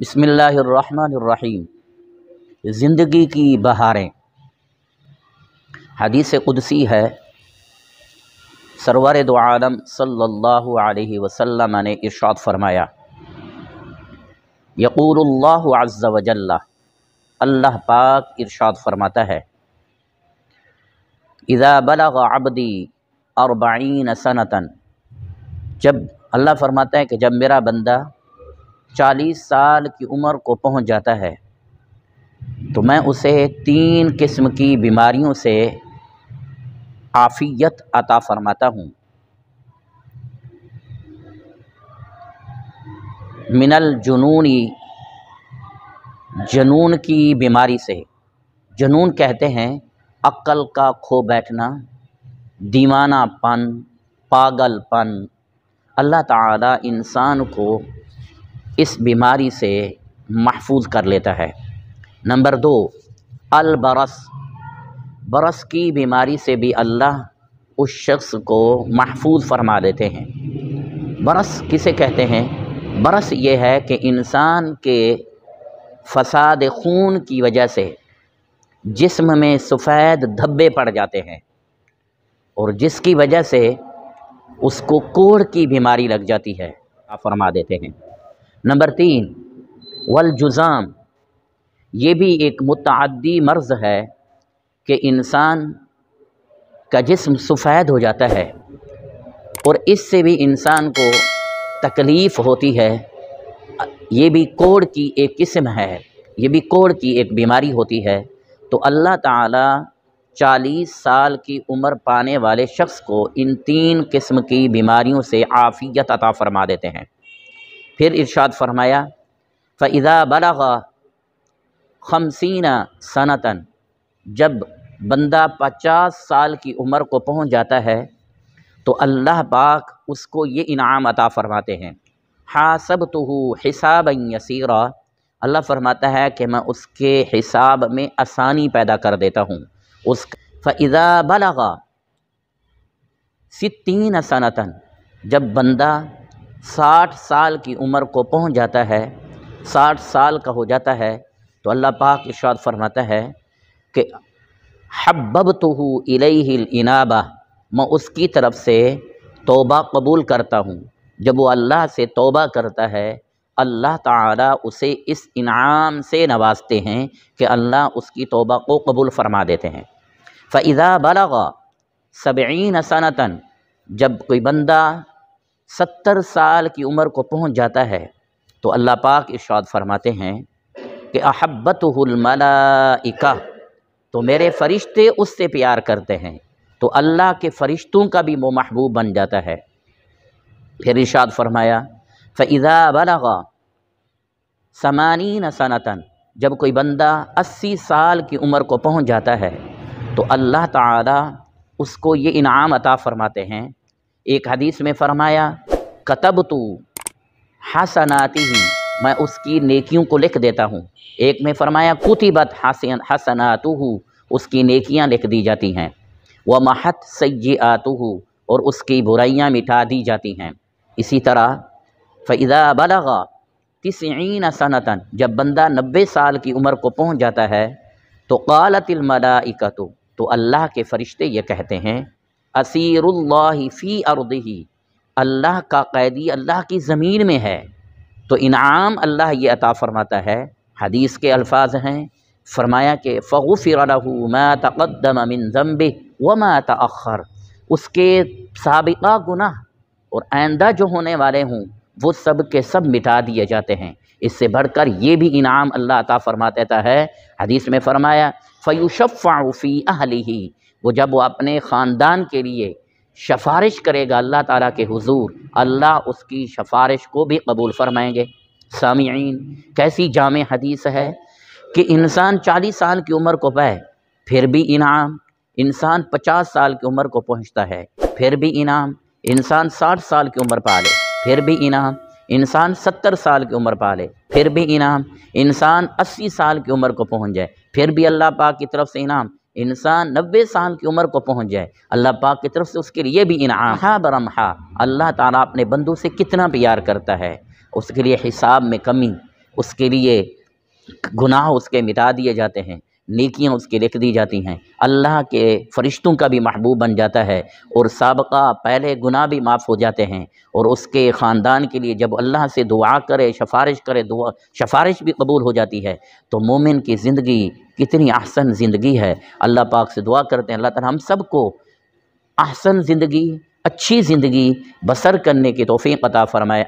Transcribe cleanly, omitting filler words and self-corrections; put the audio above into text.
بسم اللہ الرحمن الرحیم۔ زندگی کی بہاریں۔ حدیث قدسی ہے، سرور دو عالم صلی اللہ علیہ وسلم نے ارشاد فرمایا، یقول اللہ عز وجل، اللہ پاک ارشاد فرماتا ہے، اذا بلغ عبدی 40 سنۃ، جب اللہ فرماتا ہے کہ جب میرا بندہ 40 سال کی عمر کو پہنچ جاتا ہے تو میں اسے 3 قسم کی بیماریوں سے عافیت عطا فرماتا ہوں۔ من الجنون، جنون کی بیماری سے۔ جنون کہتے ہیں عقل کا کھو بیٹھنا، دیوانہ پن، پاگل پن۔ اللہ تعالیٰ انسان کو اس بیماری سے محفوظ کر لیتا ہے۔ نمبر 2، البرص، برص کی بیماری سے بھی اللہ اس شخص کو محفوظ فرما دیتے ہیں۔ برص کسے کہتے ہیں؟ برص یہ ہے کہ انسان کے فساد خون کی وجہ سے جسم میں سفید دھبے پڑ جاتے ہیں، اور جس کی وجہ سے اس کو کوڑ کی بیماری لگ جاتی ہے، فرما دیتے ہیں۔ نمبر 3، والجذام، یہ بھی ایک متعدی مرض ہے کہ انسان کا جسم سفید ہو جاتا ہے، اور اس سے بھی انسان کو تکلیف ہوتی ہے۔ یہ بھی کوڑ کی ایک قسم ہے، یہ بھی کوڑ کی ایک بیماری ہوتی ہے۔ تو اللہ تعالیٰ 40 سال کی عمر پانے والے شخص کو ان 3 قسم کی بیماریوں سے عافیت عطا فرما دیتے ہیں۔ پھر ارشاد فرمایا، فَإِذَا بَلَغَ 50 سَنَةً، جب بندہ 50 سال کی عمر کو پہنچ جاتا ہے تو اللہ پاک اس کو یہ انعام عطا فرماتے ہیں، حَاسَبْتُهُ حِسَابًا يَسِيرًا، اللہ فرماتا ہے کہ میں اس کے حساب میں آسانی پیدا کر دیتا ہوں۔ فَإِذَا بَلَغَ 60 سَنَةً، جب بندہ 60 سال کی عمر کو پہنچ جاتا ہے، 60 سال کا ہو جاتا ہے، تو اللہ پاک ارشاد فرماتا ہے کہ حببتہ الیہ الانابہ، میں اس کی طرف سے توبہ قبول کرتا ہوں۔ جب وہ اللہ سے توبہ کرتا ہے، اللہ تعالیٰ اسے اس انعام سے نوازتے ہیں کہ اللہ اس کی توبہ کو قبول فرما دیتے ہیں۔ فَإِذَا بَلَغَ 70 سَنَةً، جب کوئی بندہ 70 سال کی عمر کو پہنچ جاتا ہے تو اللہ پاک ارشاد فرماتے ہیں کہ احبتہ الملائکہ، تو میرے فرشتے اس سے پیار کرتے ہیں، تو اللہ کے فرشتوں کا بھی وہ محبوب بن جاتا ہے۔ پھر ارشاد فرمایا، فَإِذَا بَلَغَ 80 سَنَةً، جب کوئی بندہ 80 سال کی عمر کو پہنچ جاتا ہے تو اللہ تعالیٰ اس کو یہ انعام عطا فرماتے ہیں۔ ایک حدیث میں فرمایا، کتبت حسناتہ، میں اس کی نیکیوں کو لکھ دیتا ہوں۔ ایک میں فرمایا کتبت حسناتہ، اس کی نیکیاں لکھ دی جاتی ہیں، ومحت سیئاتہ، اور اس کی برائیاں مٹا دی جاتی ہیں۔ اسی طرح فَإِذَا بَلَغَ 90 سَنَةً، جب بندہ 90 سال کی عمر کو پہنچ جاتا ہے تو قالت الملائکۃ، تو اللہ کے فرشتے یہ کہتے ہیں، اسیر اللہ فی ارضہ، اللہ کا قیدی اللہ کی زمین میں ہے۔ تو انعام اللہ یہ عطا فرماتا ہے۔ حدیث کے الفاظ ہیں، فرمایا کہ فغفر لہ ما تقدم من ذنبہ وما تأخر، اس کے سابقہ گناہ اور آئندہ جو ہونے والے ہوں وہ سب کے سب مٹا دیے جاتے ہیں۔ اس سے بڑھ کر یہ بھی انعام اللہ عطا فرماتا ہے۔ حدیث میں فرمایا، فیشفع فی اہلہ، وہ جب وہ اپنے خاندان کے لیے سفارش کرے گا اللہ تعالیٰ کے حضور، اللہ اس کی سفارش کو بھی قبول فرمائیں گے۔ سامعین، کیسی جامع حدیث ہے کہ انسان 40 سال کی عمر کو پائے پھر بھی انعام، انسان 50 سال کی عمر کو پہنچتا ہے پھر بھی انعام، انسان 60 سال کی عمر پا لے پھر بھی انعام، انسان 70 سال کی عمر پا لے پھر بھی انعام، انسان 80 سال کی عمر کو پہنچ جائے پھر بھی اللہ پاک کی طرف سے انعام، انسان 90 سال کی عمر کو پہنچ جائے اللہ پاک کی طرف سے اس کے لیے بھی انعام۔ ہاں برمحا، اللہ تعالیٰ اپنے بندوں سے کتنا پیار کرتا ہے، اس کے لیے حساب میں کمی، اس کے لیے گناہ اس کے مٹا دیے جاتے ہیں، نیکیاں اس کے لکھ دی جاتی ہیں، اللہ کے فرشتوں کا بھی محبوب بن جاتا ہے، اور سابقہ پہلے گناہ بھی معاف ہو جاتے ہیں، اور اس کے خاندان کے لیے جب اللہ سے دعا کرے، سفارش کرے، سفارش بھی قبول ہو جاتی ہے۔ تو مومن کی زندگی کتنی احسن زندگی ہے۔ اللہ پاک سے دعا کرتے ہیں اللہ تعالی ہم سب کو احسن زندگی، اچھی زندگی بسر کرنے کی توفیق عطا فرمائے۔